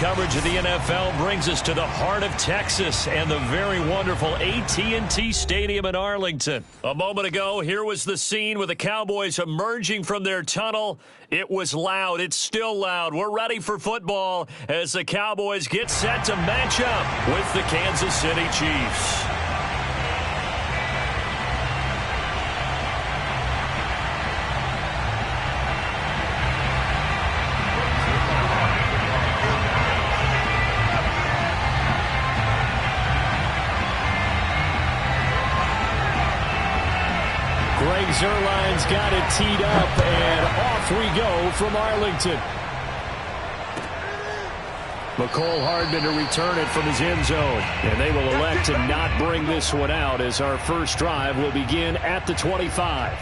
coverage of the NFL brings us to the heart of Texas and the very wonderful AT&T Stadium in Arlington. A moment ago, here was the scene with the Cowboys emerging from their tunnel. It was loud. It's still loud. We're ready for football as the Cowboys get set to match up with the Kansas City Chiefs. Zerline's got it teed up, and off we go from Arlington. McCole Hardman to return it from his end zone. And they will elect to not bring this one out as our first drive will begin at the 25.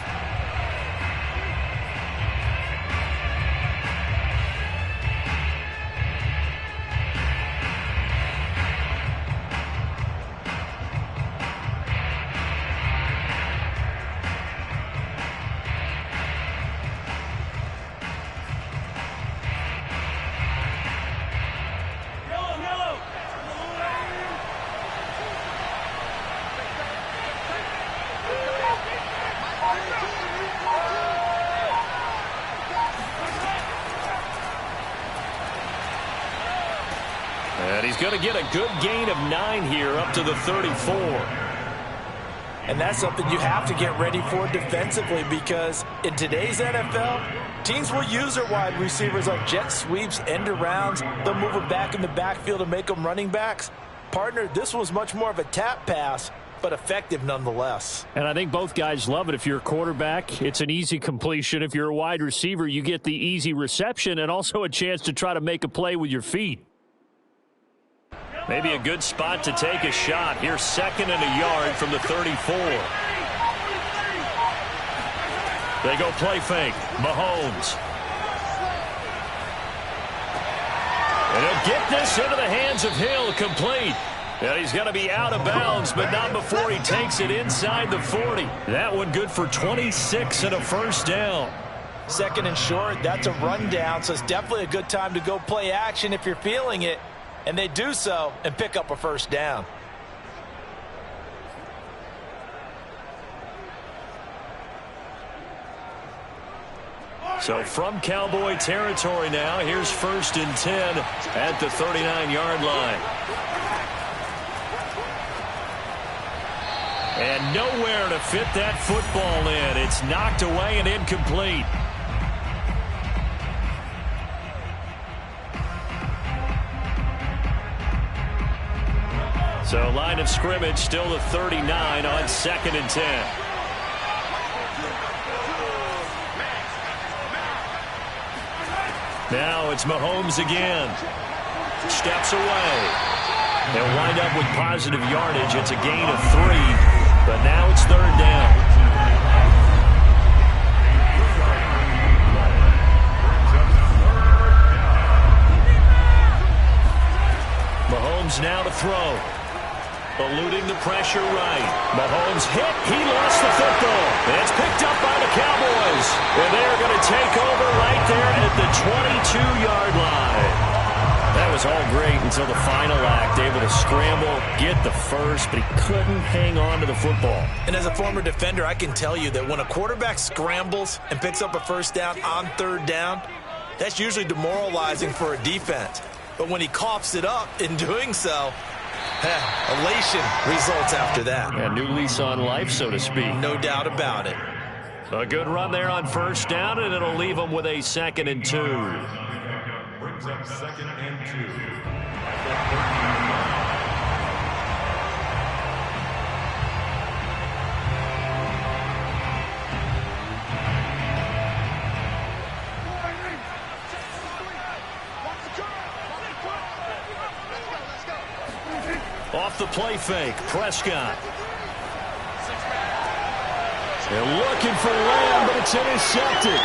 And he's going to get a good gain of 9 here up to the 34. And that's something you have to get ready for defensively, because in today's NFL, teams will use their wide receivers on jet sweeps, end arounds. They'll move them back in the backfield and make them running backs. Partner, this was much more of a tap pass, but effective nonetheless. And I think both guys love it. If you're a quarterback, it's an easy completion. If you're a wide receiver, you get the easy reception and also a chance to try to make a play with your feet. Maybe a good spot to take a shot. Here's 2nd and a yard from the 34. They go play fake. Mahomes. And he'll get this into the hands of Hill, complete. And he's going to be out of bounds, but not before he takes it inside the 40. That one good for 26 and a first down. 2nd and short, that's a rundown, so it's definitely a good time to go play action if you're feeling it. And they do so and pick up a first down. So from Cowboy territory now, here's 1st and 10 at the 39-yard line. And nowhere to fit that football in. It's knocked away and incomplete. So line of scrimmage still the 39 on 2nd and 10. Now it's Mahomes again. Steps away. They'll wind up with positive yardage. It's a gain of 3, but now it's 3rd down. Mahomes now to throw. Eluding the pressure right. Mahomes hit. He lost the football. It's picked up by the Cowboys. And they're going to take over right there at the 22-yard line. That was all great until the final act. Able to scramble, get the first, but he couldn't hang on to the football. And as a former defender, I can tell you that when a quarterback scrambles and picks up a first down on 3rd down, that's usually demoralizing for a defense. But when he coughs it up in doing so, elation results after that. A new lease on life, so to speak. No doubt about it. A good run there on 1st down, and it'll leave them with a 2nd and 2. Brings up 2nd and 2. Off the play fake, Prescott. They're looking for Lamb, but it's intercepted.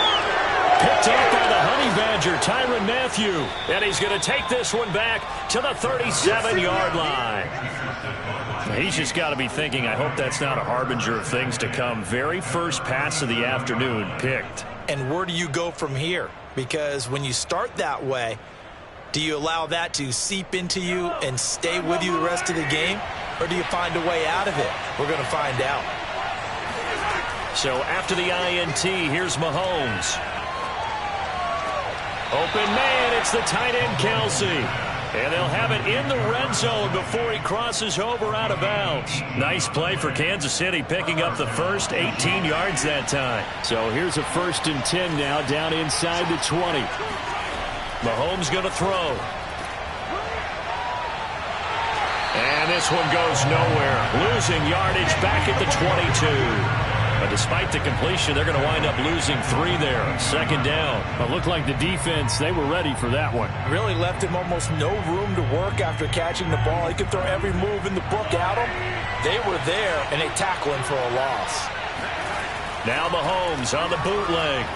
Picked up by the Honey Badger, Tyrann Mathieu. And he's going to take this one back to the 37-yard line. He's just got to be thinking, I hope that's not a harbinger of things to come. Very first pass of the afternoon picked. And where do you go from here? Because when you start that way, Do you allow that to seep into you and stay with you the rest of the game? Or do you find a way out of it? We're going to find out. So after the INT, here's Mahomes. Open man, it's the tight end Kelsey. And they'll have it in the red zone before he crosses over out of bounds. Nice play for Kansas City, picking up the first 18 yards that time. So here's a 1st and 10 now, down inside the 20. Mahomes going to throw. And this one goes nowhere. Losing yardage back at the 22. But despite the completion, they're going to wind up losing 3 there. 2nd down. It looked like the defense, they were ready for that one. Really left him almost no room to work after catching the ball. He could throw every move in the book at him. They were there, and they tackle him for a loss. Now Mahomes on the bootleg.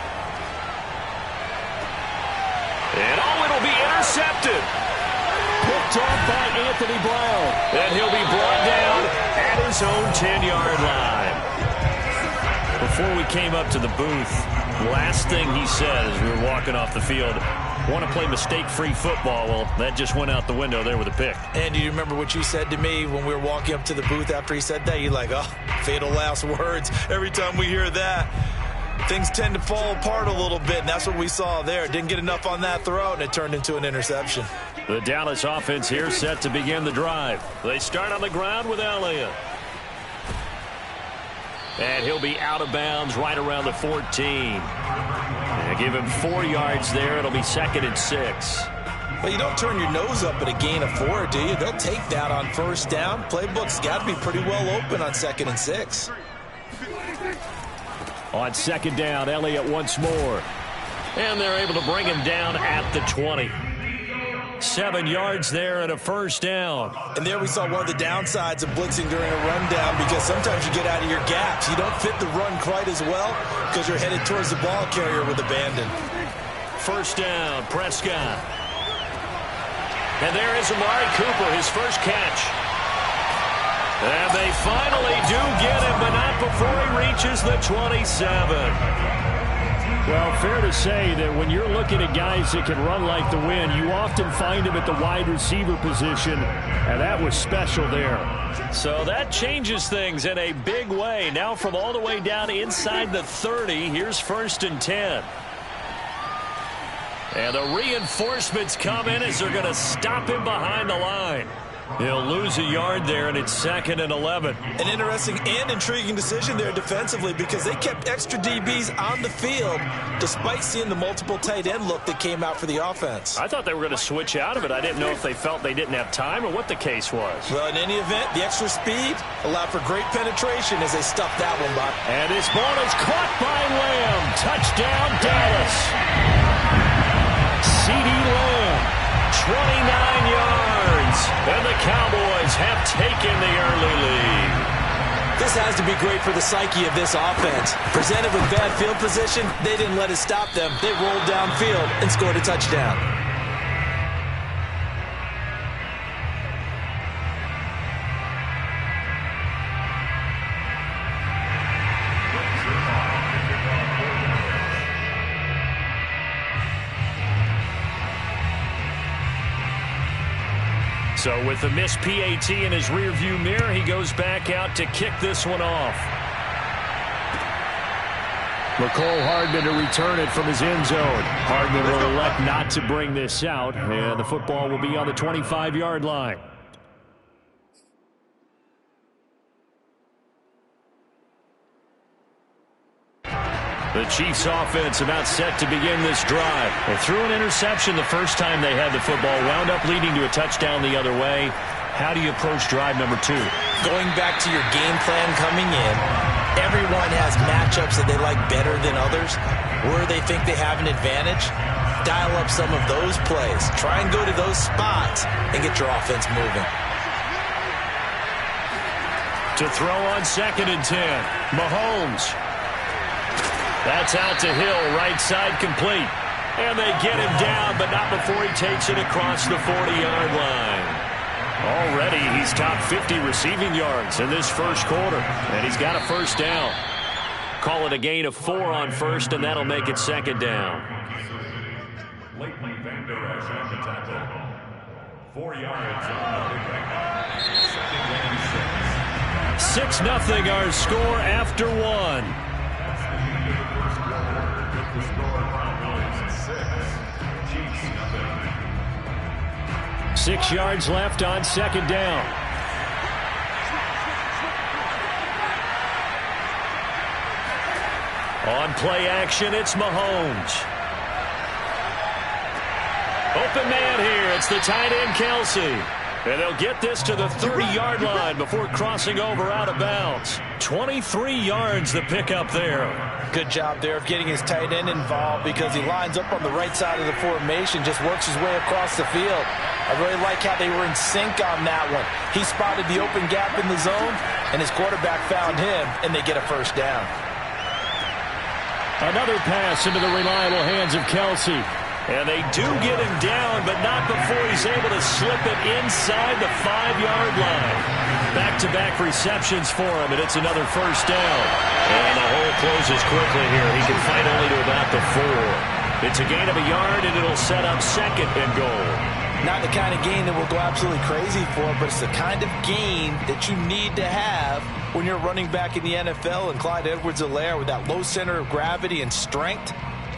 And it'll be intercepted. Picked off by Anthony Brown. And he'll be brought down at his own 10-yard line. Before we came up to the booth, last thing he said as we were walking off the field, want to play mistake-free football. Well, that just went out the window there with a pick. And do you remember what you said to me when we were walking up to the booth after he said that? You're like, oh, fatal last words. Every time we hear that, things tend to fall apart a little bit, and that's what we saw there. Didn't get enough on that throw, and it turned into an interception. The Dallas offense here set to begin the drive. They start on the ground with Elliott. And he'll be out of bounds right around the 14. And give him 4 yards there. It'll be 2nd and 6. Well, you don't turn your nose up at a gain of 4, do you? They'll take that on 1st down. Playbook's got to be pretty well open on 2nd and 6. On 2nd down, Elliott once more. And they're able to bring him down at the 20. 7 yards there and a 1st down. And there we saw one of the downsides of blitzing during a rundown, because sometimes you get out of your gaps. You don't fit the run quite as well because you're headed towards the ball carrier with abandon. 1st down, Prescott. And there is Amari Cooper, his first catch. And they finally do get him, but not before he reaches the 27. Well, fair to say that when you're looking at guys that can run like the wind, you often find them at the wide receiver position, and that was special there. So that changes things in a big way. Now from all the way down inside the 30, here's 1st and 10. And the reinforcements come in as they're going to stop him behind the line. He'll lose a yard there, and it's 2nd and 11. An interesting and intriguing decision there defensively, because they kept extra DBs on the field despite seeing the multiple tight end look that came out for the offense. I thought they were going to switch out of it. I didn't know if they felt they didn't have time or what the case was. Well, in any event, the extra speed allowed for great penetration as they stuffed that one by. And this ball is caught by Lamb. Touchdown, Dallas. CeeDee Lamb. 29 yards, and the Cowboys have taken the early lead. This has to be great for the psyche of this offense. Presented with bad field position, they didn't let it stop them. They rolled downfield and scored a touchdown. So with the missed PAT in his rearview mirror, he goes back out to kick this one off. McCole Hardman to return it from his end zone. Hardman will elect not to bring this out, and the football will be on the 25-yard line. The Chiefs offense about set to begin this drive. They threw an interception the first time they had the football, wound up leading to a touchdown the other way. How do you approach drive number 2? Going back to your game plan coming in, everyone has matchups that they like better than others, where they think they have an advantage. Dial up some of those plays. Try and go to those spots and get your offense moving. To throw on 2nd and 10, Mahomes. That's out to Hill, right side complete. And they get him down, but not before he takes it across the 40-yard line. Already, he's top 50 receiving yards in this first quarter, and he's got a 1st down. Call it a gain of 4 on 1st, and that'll make it 2nd down. Leighton Van Der Esch on the tackle. 4 yards on the pickup. 6-0 our score after one. The score Broncos 6, Chiefs 0. 6 yards left on second down. On play action, it's Mahomes. Open man here. It's the tight end, Kelsey. And they'll get this to the 30-yard line before crossing over out of bounds. 23 yards the pickup there. Good job there of getting his tight end involved because he lines up on the right side of the formation, just works his way across the field. I really like how they were in sync on that one. He spotted the open gap in the zone, and his quarterback found him, and they get a first down. Another pass into the reliable hands of Kelsey. And they do get him down, but not before he's able to slip it inside the 5-yard line. Back-to-back receptions for him, and it's another first down. And the hole closes quickly here. He can fight only to about the 4. It's a gain of a yard, and it'll set up second and goal. Not the kind of gain that we'll go absolutely crazy for, but it's the kind of gain that you need to have when you're running back in the NFL. And Clyde Edwards-Helaire, with that low center of gravity and strength,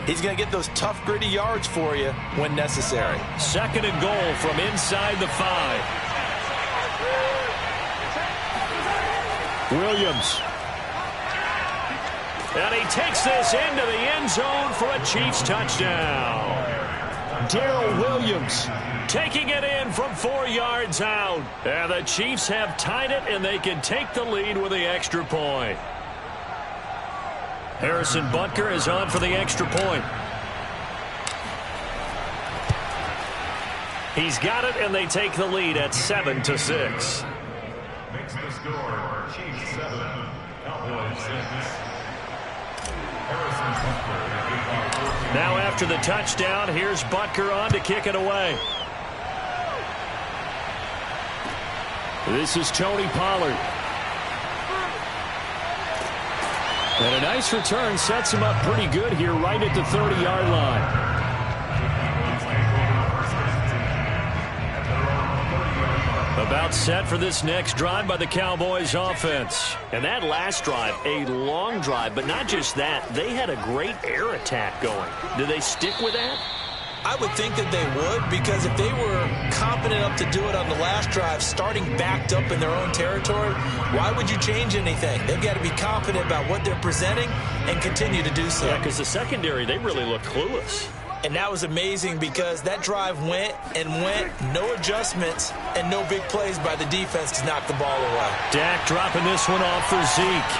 he's going to get those tough, gritty yards for you when necessary. Second and goal from inside the 5. Williams. And he takes this into the end zone for a Chiefs touchdown. Darrell Williams taking it in from 4 yards out. And the Chiefs have tied it, and they can take the lead with the extra point. Harrison Butker is on for the extra point. He's got it, and they take the lead at 7-6. Makes the score Chiefs 7, Cowboys 6. Harrison Butker. Now after the touchdown, here's Butker on to kick it away. This is Tony Pollard. And a nice return sets him up pretty good here right at the 30-yard line. About set for this next drive by the Cowboys offense. And that last drive, a long drive, but not just that. They had a great air attack going. Do they stick with that? I would think that they would, because if they were competent enough to do it on the last drive, starting backed up in their own territory, why would you change anything? They've got to be confident about what they're presenting and continue to do so. Yeah, because the secondary, they really look clueless. And that was amazing because that drive went and went, no adjustments, and no big plays by the defense to knock the ball away. Dak dropping this one off for Zeke.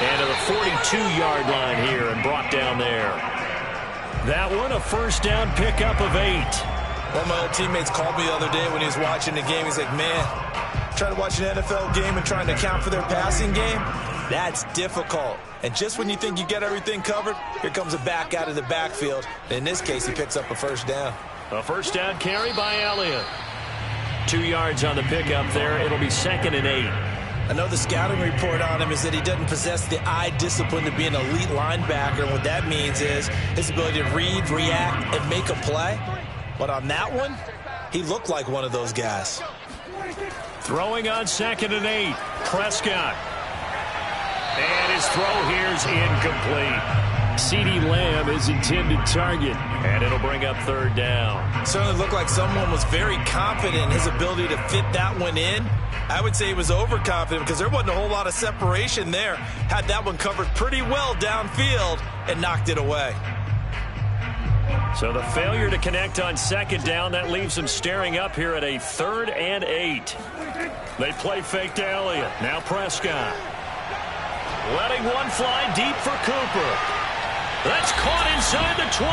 And to the 42-yard line here and brought down there. That one, a first down pickup of 8. One of my old teammates called me the other day when he was watching the game. He's like, man, trying to watch an NFL game and trying to account for their passing game, that's difficult. And just when you think you get everything covered, here comes a back out of the backfield. In this case, he picks up a first down. A first down carry by Elliott. 2 yards on the pickup there. It'll be 2nd and 8. I know the scouting report on him is that he doesn't possess the eye discipline to be an elite linebacker. And what that means is his ability to read, react, and make a play. But on that one, he looked like one of those guys. Throwing on 2nd and 8. Prescott. And his throw here's incomplete. CeeDee Lamb is intended target. And it'll bring up 3rd down. Certainly looked like someone was very confident in his ability to fit that one in. I would say he was overconfident because there wasn't a whole lot of separation there. Had that one covered pretty well downfield and knocked it away. So the failure to connect on 2nd down, that leaves them staring up here at a 3rd and 8. They play fake to Elliott. Now Prescott. Letting one fly deep for Cooper. That's caught inside the 20.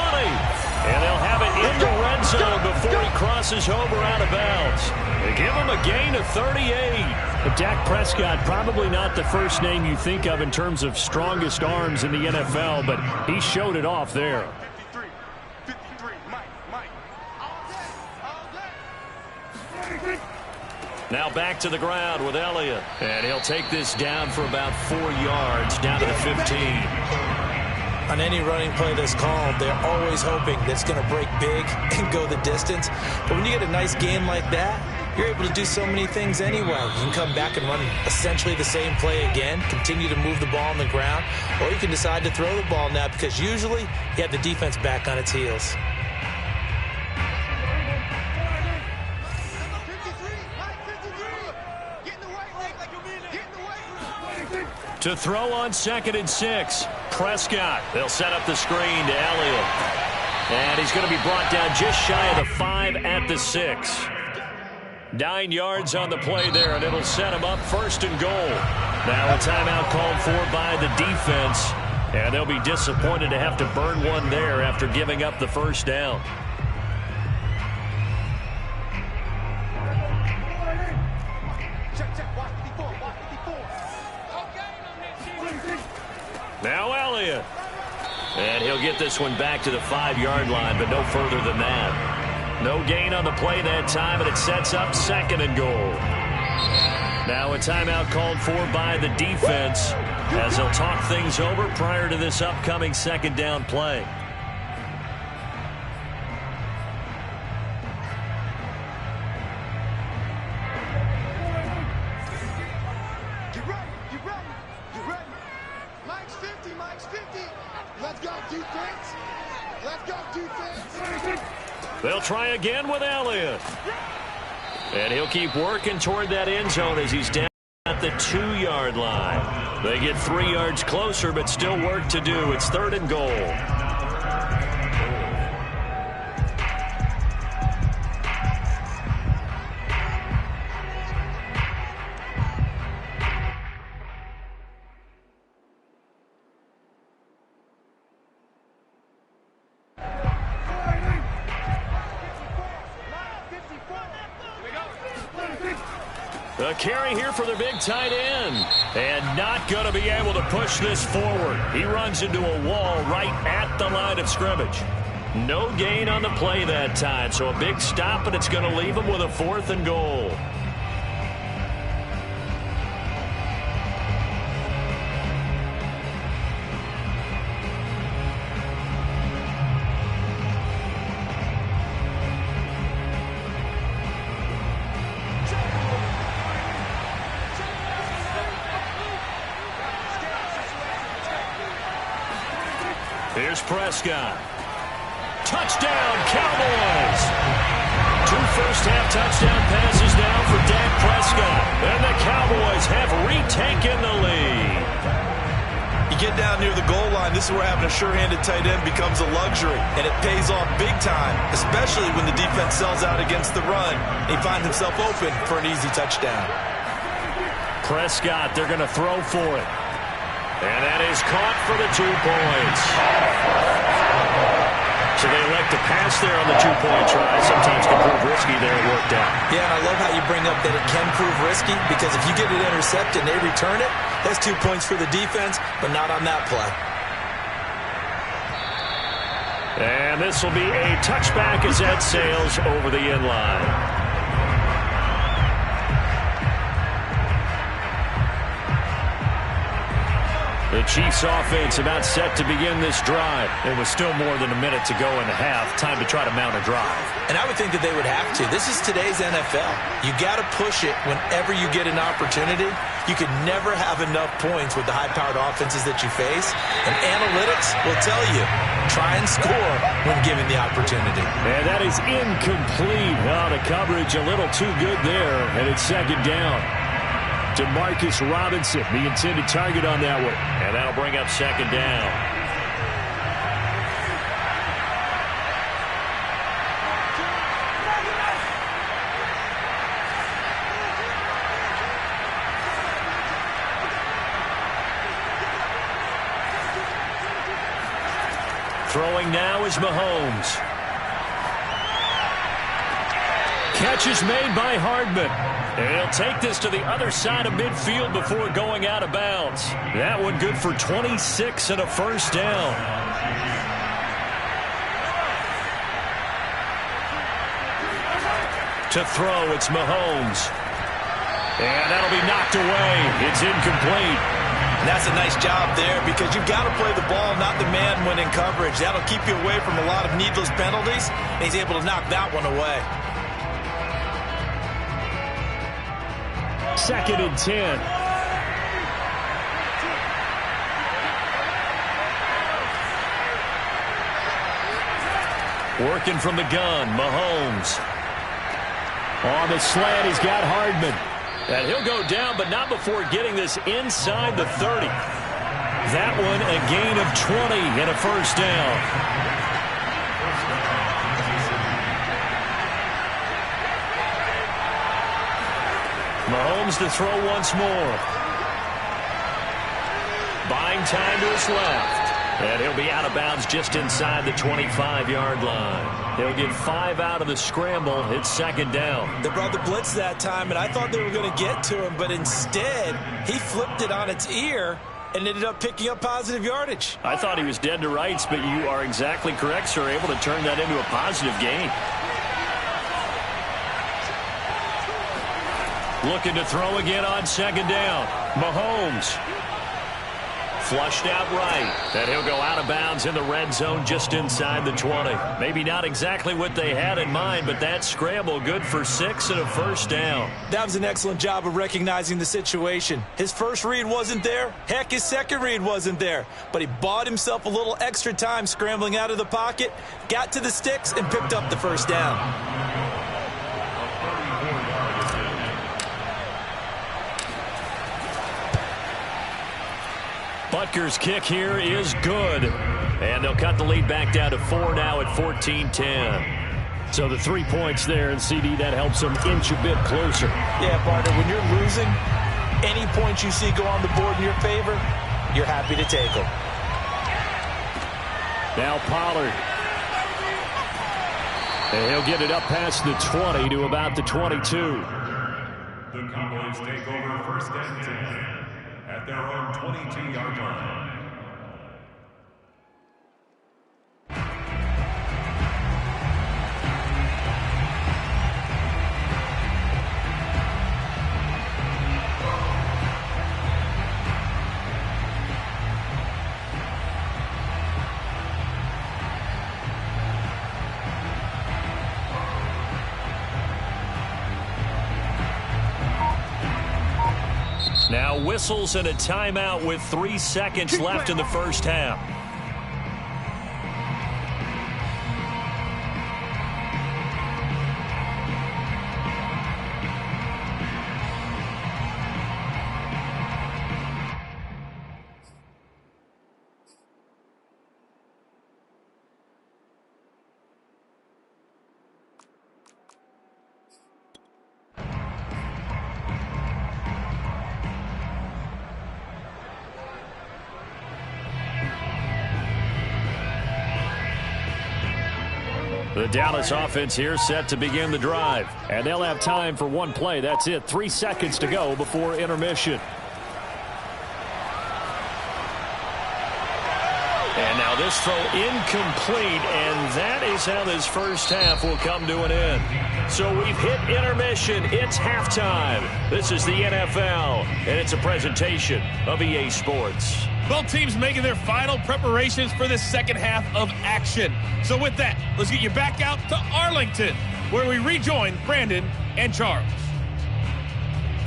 And they'll have it in the red zone before he crosses over out of bounds. They give him a gain of 38. But Dak Prescott, probably not the first name you think of in terms of strongest arms in the NFL, but he showed it off there. Now back to the ground with Elliott. And he'll take this down for about 4 yards, down to the 15. On any running play that's called, they're always hoping that it's going to break big and go the distance. But when you get a nice game like that, you're able to do so many things anyway. You can come back and run essentially the same play again, continue to move the ball on the ground, or you can decide to throw the ball now because usually you have the defense back on its heels. To throw on 2nd and 6. Prescott. They'll set up the screen to Elliott. And he's going to be brought down just shy of the 5 at the 6. 9 yards on the play there, and it'll set him up 1st and goal. Now a timeout called for by the defense. And they'll be disappointed to have to burn one there after giving up the 1st down. Now Elliott. And he'll get this one back to the 5-yard line, but no further than that. No gain on the play that time, and it sets up 2nd and goal. Now a timeout called for by the defense as they'll talk things over prior to this upcoming 2nd down play. They'll try again with Elliott. And he'll keep working toward that end zone as he's down at the 2-yard line. They get 3 yards closer, but still work to do. It's 3rd and goal. A carry here for their big tight end. And not going to be able to push this forward. He runs into a wall right at the line of scrimmage. No gain on the play that time. So a big stop, and it's going to leave him with a 4th and goal. Here's Prescott. Touchdown, Cowboys! 2 first-half touchdown passes now for Dak Prescott. And the Cowboys have retaken the lead. You get down near the goal line, this is where having a sure-handed tight end becomes a luxury. And it pays off big time, especially when the defense sells out against the run. He finds himself open for an easy touchdown. Prescott, they're going to throw for it. And that is caught for the 2 points. So they elect to pass there on the 2-point try. Sometimes can prove risky there. It worked out. Yeah, and I love how you bring up that it can prove risky because if you get it intercepted and they return it, that's 2 points for the defense, but not on that play. And this will be a touchback as that sails over the end line. The Chiefs offense about set to begin this drive. It was still more than a minute to go in the half. Time to try to mount a drive. And I would think that they would have to. This is today's NFL. You got to push it whenever you get an opportunity. You could never have enough points with the high-powered offenses that you face. And analytics will tell you, try and score when given the opportunity. And that is incomplete. Oh, the coverage a little too good there. And it's 2nd down. Demarcus Robinson, the intended target on that one. And that'll bring up 2nd down. Throwing now is Mahomes. Catch is made by Hardman. And he'll take this to the other side of midfield before going out of bounds. That one good for 26 and a 1st down. To throw, it's Mahomes. And that'll be knocked away. It's incomplete. And that's a nice job there because you've got to play the ball, not the man when in coverage. That'll keep you away from a lot of needless penalties, and he's able to knock that one away. 2nd and 10. Working from the gun, Mahomes. On the slant, he's got Hardman. And he'll go down, but not before getting this inside the 30. That one a gain of 20 and a first down. Mahomes to throw once more. Buying time to his left. And he'll be out of bounds just inside the 25-yard line. He'll get 5 out of the scramble. It's 2nd down. They brought the blitz that time, and I thought they were going to get to him, but instead, he flipped it on its ear and ended up picking up positive yardage. I thought he was dead to rights, but you are exactly correct, sir. Able to turn that into a positive gain. Looking to throw again on 2nd down. Mahomes. Flushed out right. And he'll go out of bounds in the red zone just inside the 20. Maybe not exactly what they had in mind, but that scramble good for 6 and a first down. That was an excellent job of recognizing the situation. His first read wasn't there. Heck, his second read wasn't there. But he bought himself a little extra time scrambling out of the pocket, got to the sticks, and picked up the first down. Butker's kick here is good. And they'll cut the lead back down to 4 now at 14-10. So the 3 points there, and CD, that helps them inch a bit closer. Yeah, partner, when you're losing, any points you see go on the board in your favor, you're happy to take them. Now Pollard. And he'll get it up past the 20 to about the 22. The Cowboys take over 1st and 10 at their own 22-yard line. Now whistles and a timeout with 3 seconds left in the first half. The Dallas offense here set to begin the drive. And they'll have time for one play. That's it. 3 seconds to go before intermission. And now this throw incomplete. And that is how this first half will come to an end. So we've hit intermission. It's halftime. This is the NFL. And it's a presentation of EA Sports. Both teams making their final preparations for the second half of action. So with that, let's get you back out to Arlington, where we rejoin Brandon and Charles.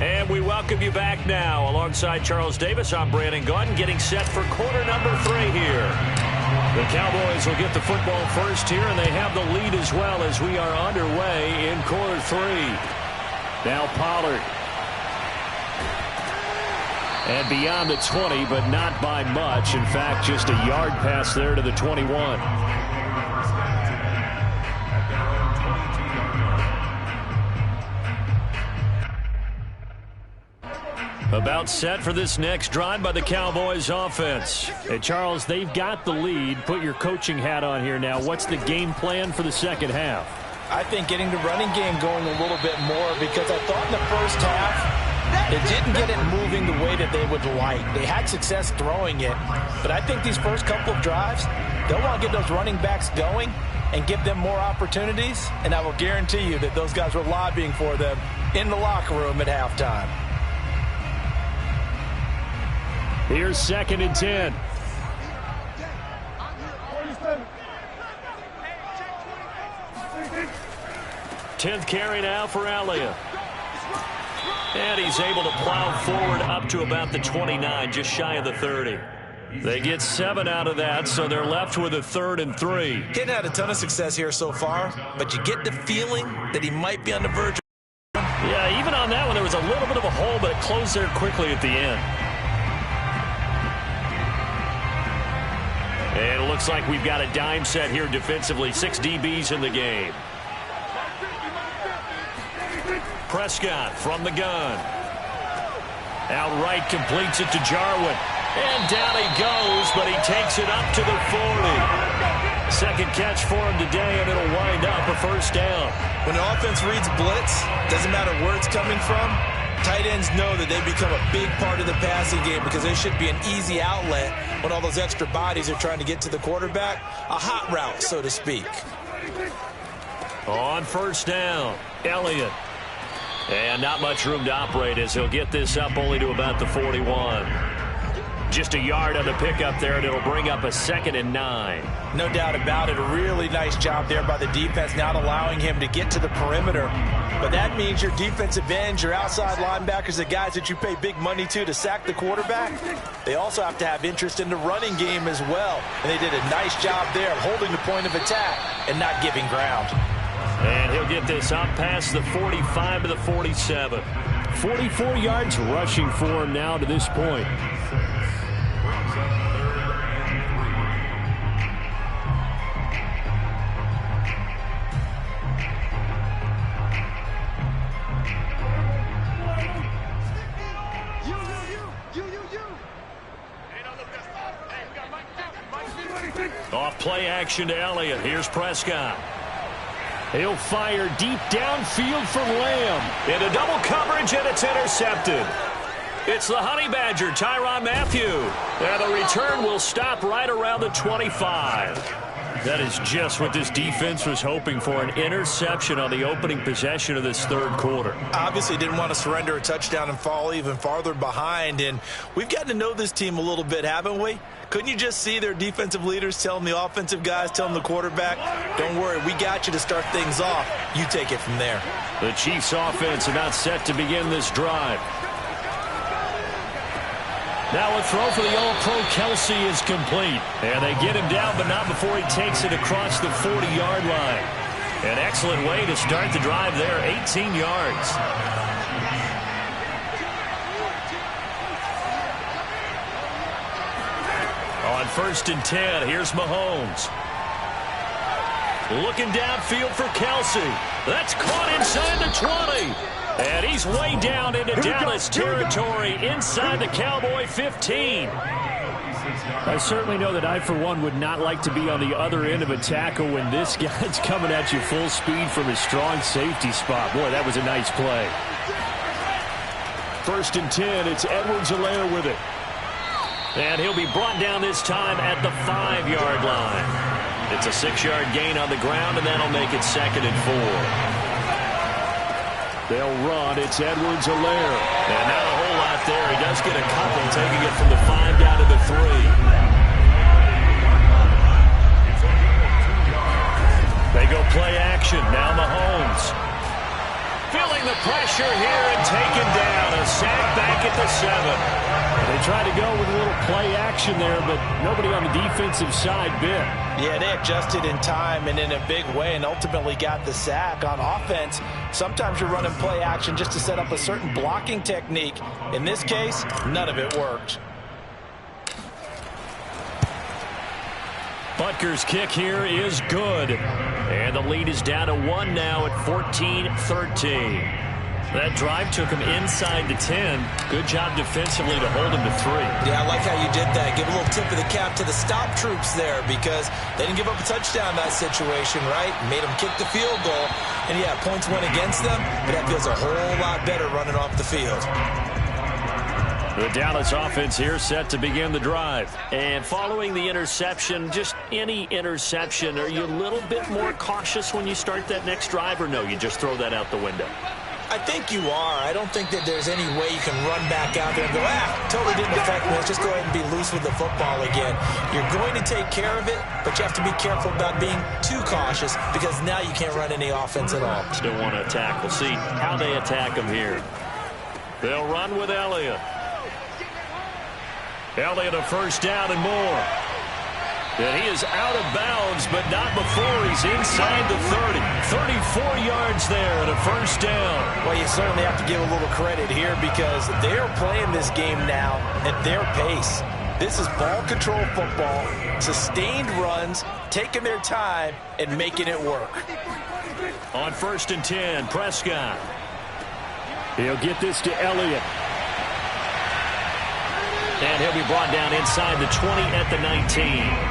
And we welcome you back now. Alongside Charles Davis, I'm Brandon Gaudin, getting set for quarter number 3 here. The Cowboys will get the football first here, and they have the lead as well as we are underway in quarter 3. Now Pollard. And beyond the 20, but not by much. In fact, just a yard pass there to the 21. About set for this next drive by the Cowboys offense. And Charles, they've got the lead. Put your coaching hat on here now. What's the game plan for the second half? I think getting the running game going a little bit more, because I thought in the first half, it didn't get it moving the way that they would like. They had success throwing it, but I think these first couple of drives, they'll want to get those running backs going and give them more opportunities, and I will guarantee you that those guys were lobbying for them in the locker room at halftime. Here's 2nd and 10. Tenth carry now for Elliott. And he's able to plow forward up to about the 29, just shy of the 30. They get 7 out of that, so they're left with a 3rd and 3. Hadn't had a ton of success here so far, but you get the feeling that he might be on the verge. Yeah, even on that one, there was a little bit of a hole, but it closed there quickly at the end. And it looks like we've got a dime set here defensively. 6 DBs in the game. Prescott from the gun. Outright completes it to Jarwin. And down he goes, but he takes it up to the 40. Second catch for him today, and it'll wind up a 1st down. When an offense reads blitz, doesn't matter where it's coming from, tight ends know that they become a big part of the passing game because they should be an easy outlet when all those extra bodies are trying to get to the quarterback. A hot route, so to speak. On 1st down, Elliott. And not much room to operate as he'll get this up only to about the 41. Just a yard on the pickup there, and it'll bring up a 2nd and 9. No doubt about it. A really nice job there by the defense, not allowing him to get to the perimeter. But that means your defensive ends, your outside linebackers, the guys that you pay big money to sack the quarterback, they also have to have interest in the running game as well. And they did a nice job there of holding the point of attack and not giving ground. And he'll get this up past the 45 to the 47. 44 yards rushing for him now to this point. Off play action to Elliott. Here's Prescott. He'll fire deep downfield for Lamb. Into double coverage, and it's intercepted. It's the Honey Badger, Tyrann Mathieu. And the return will stop right around the 25. That is just what this defense was hoping for, an interception on the opening possession of this 3rd quarter. Obviously didn't want to surrender a touchdown and fall even farther behind, and we've gotten to know this team a little bit, haven't we? Couldn't you just see their defensive leaders telling the offensive guys, telling the quarterback, don't worry, we got you to start things off. You take it from there. The Chiefs offense about set to begin this drive. Now a throw for the All-Pro Kelsey is complete. And they get him down, but not before he takes it across the 40-yard line. An excellent way to start the drive there, 18 yards. On 1st and 10, here's Mahomes. Looking downfield for Kelsey. That's caught inside the 20. And he's way down into Dallas territory inside the Cowboy 15. I certainly know that I, for one, would not like to be on the other end of a tackle when this guy's coming at you full speed from his strong safety spot. Boy, that was a nice play. 1st and 10, it's Edwards-Helaire with it. And he'll be brought down this time at the 5-yard line. It's a 6-yard gain on the ground, and that'll make it 2nd and 4. They'll run. It's Edwards-Helaire. And not a whole lot there. He does get a couple, taking it from the 5 down to the 3. They go play action. Now Mahomes. Feeling the pressure here and taken down. A sack back at the 7. They tried to go with a little play action there, but nobody on the defensive side bit. Yeah, they adjusted in time and in a big way and ultimately got the sack. On offense, sometimes you're running play action just to set up a certain blocking technique. In this case, none of it worked. Butker's kick here is good. And the lead is down to 1 now at 14-13. That drive took him inside the 10. Good job defensively to hold him to 3. Yeah, I like how you did that. Give a little tip of the cap to the stop troops there because they didn't give up a touchdown in that situation, right? Made them kick the field goal. And, yeah, points went against them, but that feels a whole lot better running off the field. The Dallas offense here set to begin the drive. And following the interception, just any interception, are you a little bit more cautious when you start that next drive, or no, you just throw that out the window? I think you are. I don't think that there's any way you can run back out there and go, totally didn't affect me. Let's just go ahead and be loose with the football again. You're going to take care of it, but you have to be careful about being too cautious because now you can't run any offense at all. Still want to attack. We'll see how they attack him here. They'll run with Elliott. Elliott a first down and more. And he is out of bounds, but not before he's inside the 30. 34 yards there and a first down. Well, you certainly have to give a little credit here because they're playing this game now at their pace. This is ball control football, sustained runs, taking their time and making it work. On 1st and 10, Prescott. He'll get this to Elliott. And he'll be brought down inside the 20 at the 19.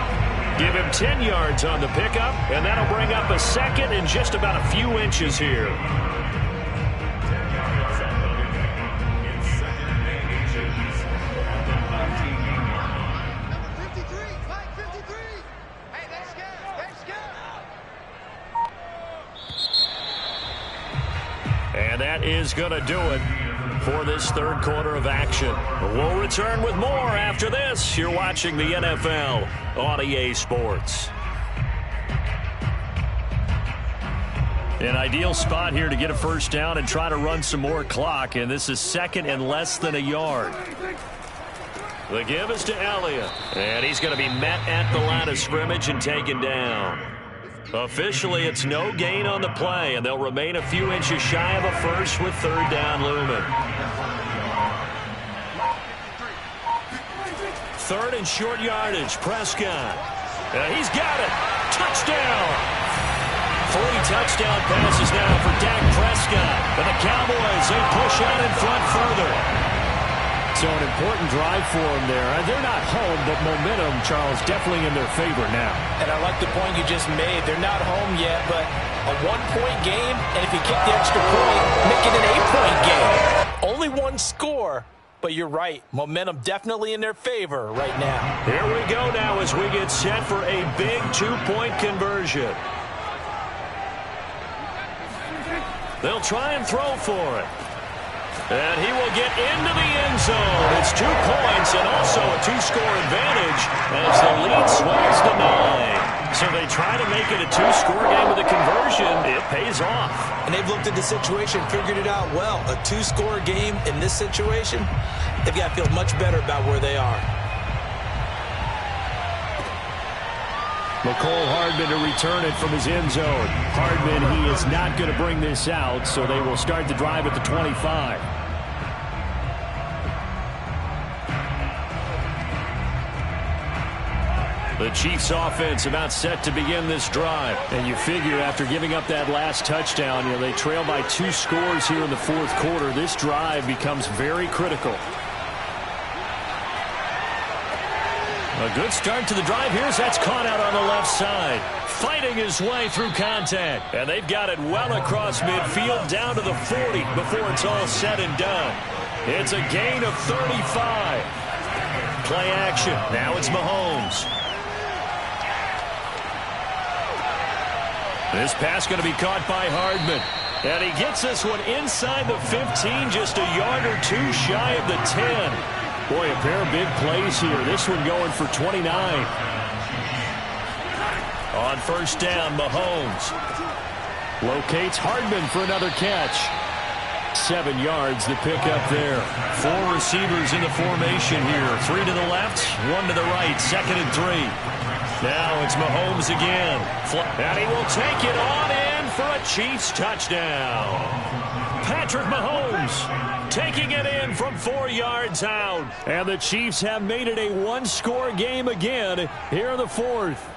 Give him 10 yards on the pickup, and that'll bring up a second in just about a few inches here. And that is going to do it for this third quarter of action. We'll return with more after this. You're watching the NFL on EA Sports. An ideal spot here to get a first down and try to run some more clock, and this is second and less than a yard. The give is to Elliott, and he's going to be met at the line of scrimmage and taken down. Officially, it's no gain on the play, and they'll remain a few inches shy of a first with third down looming. Third and short yardage, Prescott. He's got it. Touchdown. 3 touchdown passes now for Dak Prescott. And the Cowboys, they push out in front further. So an important drive for them there. They're not home, but momentum, Charles, definitely in their favor now. And I like the point you just made. They're not home yet, but a 1-point game, and if you kick the extra point, make it an 8-point game. Only one score, but you're right. Momentum definitely in their favor right now. Here we go now as we get set for a big 2-point conversion. They'll try and throw for it. And he will get into the end zone. It's 2 points and also a 2-score advantage as the lead swells to 9. So they try to make it a 2-score game with a conversion. It pays off. And they've looked at the situation, figured it out well. A 2-score game in this situation, they've got to feel much better about where they are. McCole Hardman to return it from his end zone. Hardman, he is not going to bring this out, so they will start the drive at the 25. The Chiefs offense about set to begin this drive. And you figure after giving up that last touchdown, they trail by 2 scores here in the fourth quarter. This drive becomes very critical. A good start to the drive here as that's caught out on the left side. Fighting his way through contact. And they've got it well across midfield down to the 40 before it's all said and done. It's a gain of 35. Play action. Now it's Mahomes. This pass going to be caught by Hardman. And he gets this one inside the 15, just a yard or 2 shy of the 10. Boy, a pair of big plays here. This one going for 29. On first down, Mahomes locates Hardman for another catch. 7 yards, the pickup there. 4 receivers in the formation here. 3 to the left, 1 to the right. 2nd and 3. Now it's Mahomes again. And he will take it on in for a Chiefs touchdown. Patrick Mahomes taking it in from 4 yards out. And the Chiefs have made it a 1-score game again here in the fourth.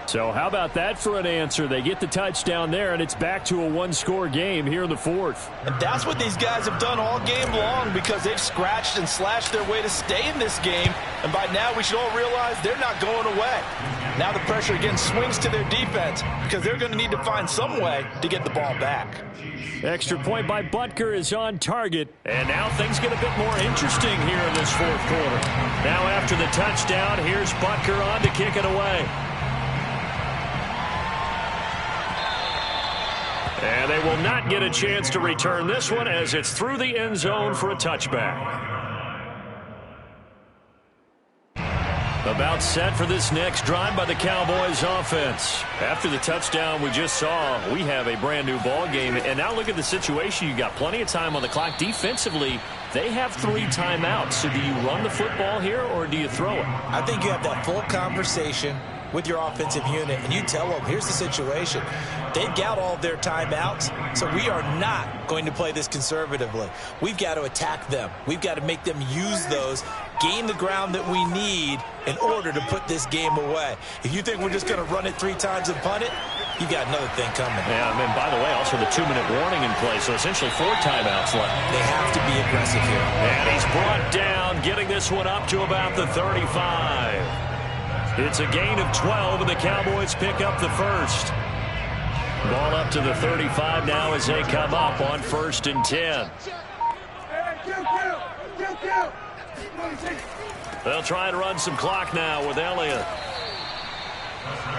So how about that for an answer? They get the touchdown there, and it's back to a 1-score game here in the fourth. And that's what these guys have done all game long because they've scratched and slashed their way to stay in this game. And by now we should all realize they're not going away. Now the pressure again swings to their defense because they're going to need to find some way to get the ball back. Extra point by Butker is on target. And now things get a bit more interesting here in this fourth quarter. Now after the touchdown, here's Butker on to kick it away. And they will not get a chance to return this one as it's through the end zone for a touchback. About set for this next drive by the Cowboys offense. After the touchdown we just saw, we have a brand new ball game. And now look at the situation. You got plenty of time on the clock. Defensively, they have 3 timeouts. So do you run the football here or do you throw it? I think you have that full conversation with your offensive unit, and you tell them, here's the situation. They've got all of their timeouts, so we are not going to play this conservatively. We've got to attack them. We've got to make them use those, gain the ground that we need in order to put this game away. If you think we're just going to run it 3 times and punt it, you've got another thing coming. Yeah, and by the way, also the 2-minute warning in play, so essentially 4 timeouts left. They have to be aggressive here. And he's brought down, getting this one up to about the 35. It's a gain of 12, and the Cowboys pick up the first. Ball up to the 35 now as they come up on 1st and 10. They'll try and run some clock now with Elliott.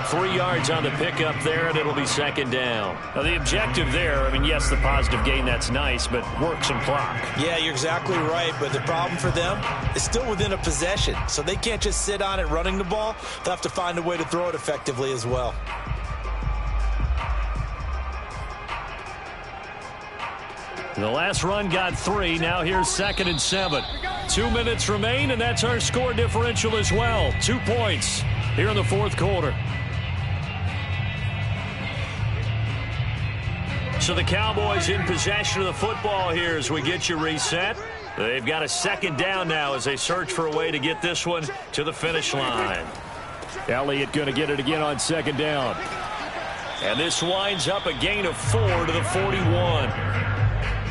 3 yards on the pickup there, and it'll be 2nd down. Now, the objective there, I mean, yes, the positive gain, that's nice, but work some clock. Yeah, you're exactly right, but the problem for them is still within a possession, so they can't just sit on it running the ball. They'll have to find a way to throw it effectively as well. The last run got 3. Now here's 2nd and 7. 2 minutes remain, and that's our score differential as well. 2 points here in the 4th quarter. So the Cowboys in possession of the football here as we get you reset. They've got a 2nd down now as they search for a way to get this one to the finish line. Elliott going to get it again on 2nd down. And this winds up a gain of 4 to the 41.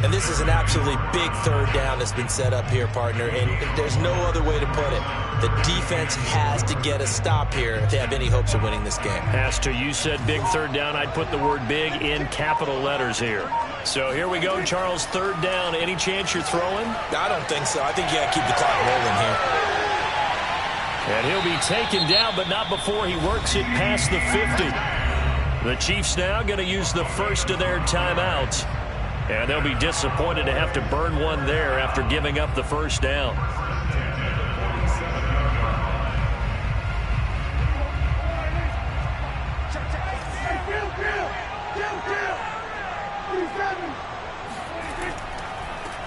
And this is an absolutely big 3rd down that's been set up here, partner, and there's no other way to put it. The defense has to get a stop here if they have any hopes of winning this game. Has to. You said big 3rd down. I'd put the word big in capital letters here. So here we go, Charles, 3rd down. Any chance you're throwing? I don't think so. I think you got to keep the clock rolling here. And he'll be taken down, but not before he works it past the 50. The Chiefs now going to use the first of their timeouts. And they'll be disappointed to have to burn one there after giving up the 1st down.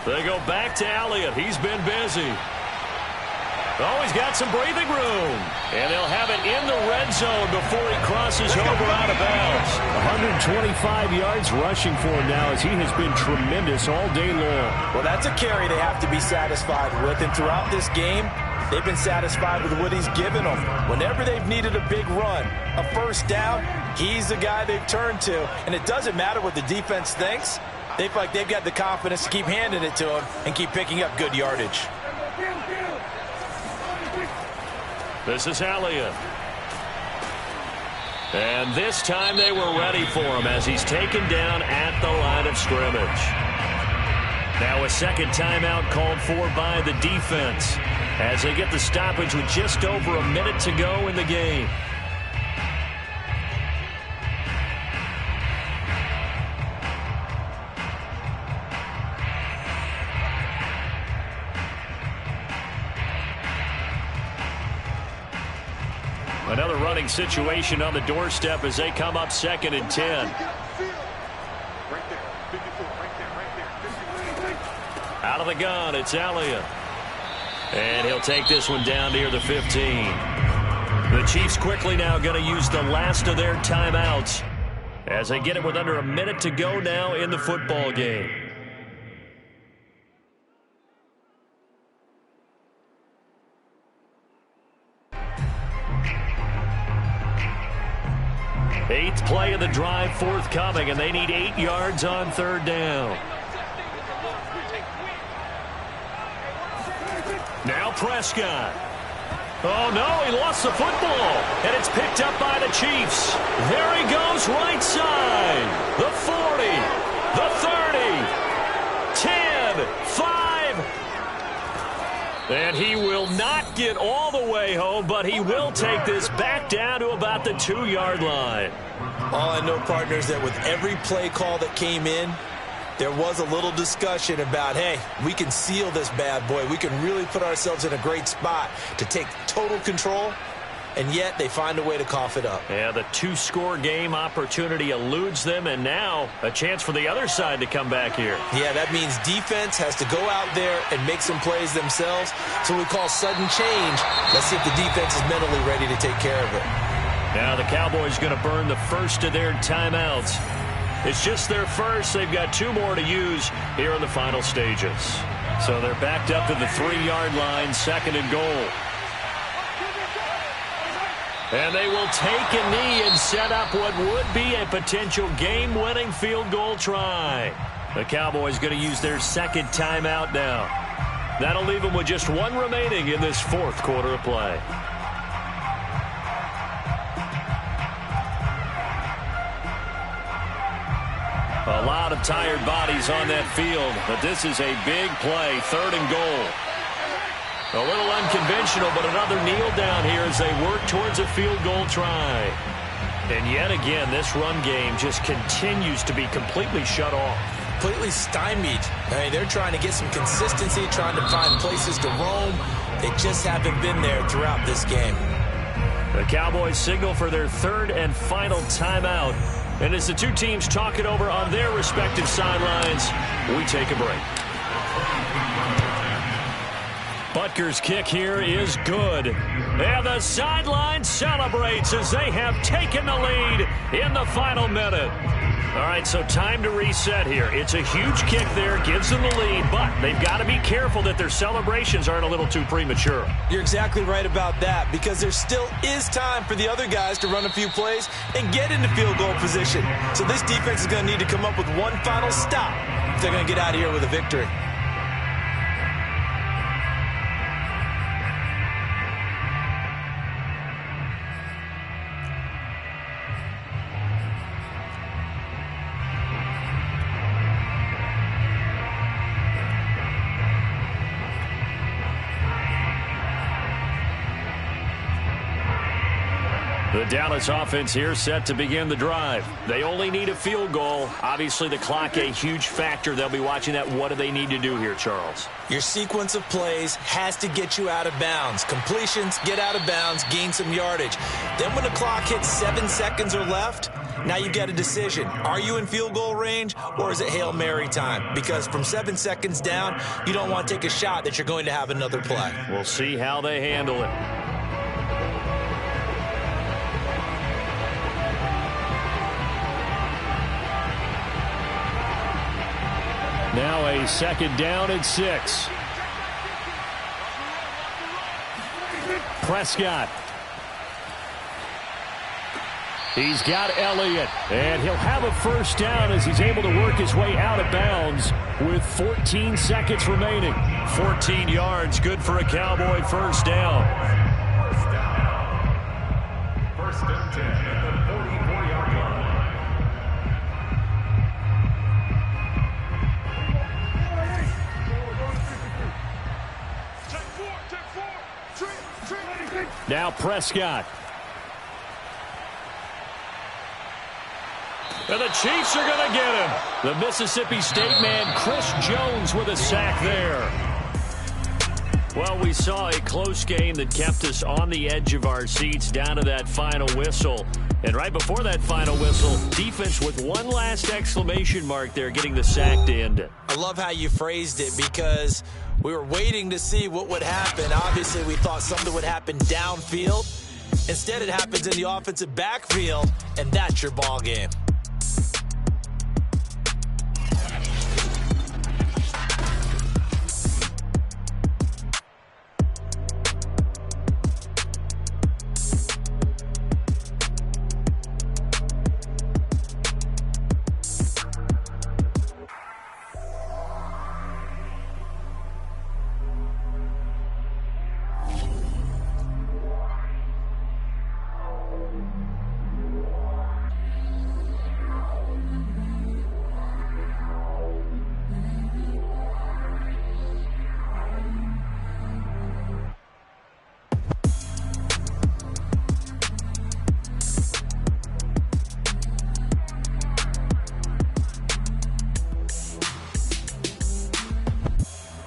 They go back to Elliott. He's been busy. Oh, he's got some breathing room. And they'll have it in the red zone before he crosses over out of bounds. 125 yards rushing for him now as he has been tremendous all day long. Well, that's a carry they have to be satisfied with. And throughout this game, they've been satisfied with what he's given them. Whenever they've needed a big run, a 1st down, he's the guy they've turned to. And it doesn't matter what the defense thinks. They feel like they've got the confidence to keep handing it to him and keep picking up good yardage. This is Elliott. And this time they were ready for him as he's taken down at the line of scrimmage. Now a 2nd timeout called for by the defense as they get the stoppage with just over a minute to go in the game. Another running situation on the doorstep as they come up 2nd and 10. Out of the gun, it's Elliott. And he'll take this one down near the 15. The Chiefs quickly now going to use the last of their timeouts as they get it with under a minute to go now in the football game. Eighth play of the drive forthcoming, and they need 8 yards on 3rd down. Now Prescott. Oh, no, he lost the football, and it's picked up by the Chiefs. There he goes, right side. The 40, the 30, 10, 5. And he will not get all the way home, but he will take this back down to about the 2-yard line. All I know, partner, is that with every play call that came in, there was a little discussion about, hey, we can seal this bad boy. We can really put ourselves in a great spot to take total control, and yet they find a way to cough it up. Yeah, the 2-score game opportunity eludes them, and now a chance for the other side to come back here. Yeah, that means defense has to go out there and make some plays themselves. So we call sudden change. Let's see if the defense is mentally ready to take care of it. Now the Cowboys going to burn the first of their timeouts. It's just their first. They've got 2 more to use here in the final stages. So they're backed up to the 3-yard line, 2nd and goal. And they will take a knee and set up what would be a potential game-winning field goal try. The Cowboys going to use their 2nd timeout now. That'll leave them with just 1 remaining in this 4th quarter of play. A lot of tired bodies on that field, but this is a big play, 3rd and goal. A little unconventional, but another kneel down here as they work towards a field goal try. And yet again, this run game just continues to be completely shut off. Completely stymied. I mean, they're trying to get some consistency, trying to find places to roam. They just haven't been there throughout this game. The Cowboys signal for their 3rd and final timeout. And as the 2 teams talk it over on their respective sidelines, we take a break. Butker's kick here is good. And the sideline celebrates as they have taken the lead in the final minute. All right, so time to reset here. It's a huge kick there, gives them the lead, but they've got to be careful that their celebrations aren't a little too premature. You're exactly right about that, because there still is time for the other guys to run a few plays and get into field goal position. So this defense is going to need to come up with one final stop if they're going to get out of here with a victory. The Dallas offense here set to begin the drive. They only need a field goal. Obviously, the clock a huge factor. They'll be watching that. What do they need to do here, Charles? Your sequence of plays has to get you out of bounds. Completions, get out of bounds, gain some yardage. Then when the clock hits 7 seconds or left, now you've got a decision. Are you in field goal range, or is it Hail Mary time? Because from 7 seconds down, you don't want to take a shot that you're going to have another play. We'll see how they handle it. Now a 2nd down and 6. Prescott. He's got Elliott, and he'll have a 1st down as he's able to work his way out of bounds with 14 seconds remaining. 14 yards, good for a Cowboy 1st down. 1st and 10 at the 44-yard line. Now Prescott. And the Chiefs are going to get him. The Mississippi State man, Chris Jones, with a sack there. Well, we saw a close game that kept us on the edge of our seats down to that final whistle. And right before that final whistle, defense with one last exclamation mark there, getting the sack to end it. I love how you phrased it, because we were waiting to see what would happen. Obviously, we thought something would happen downfield. Instead, it happens in the offensive backfield, and that's your ball game.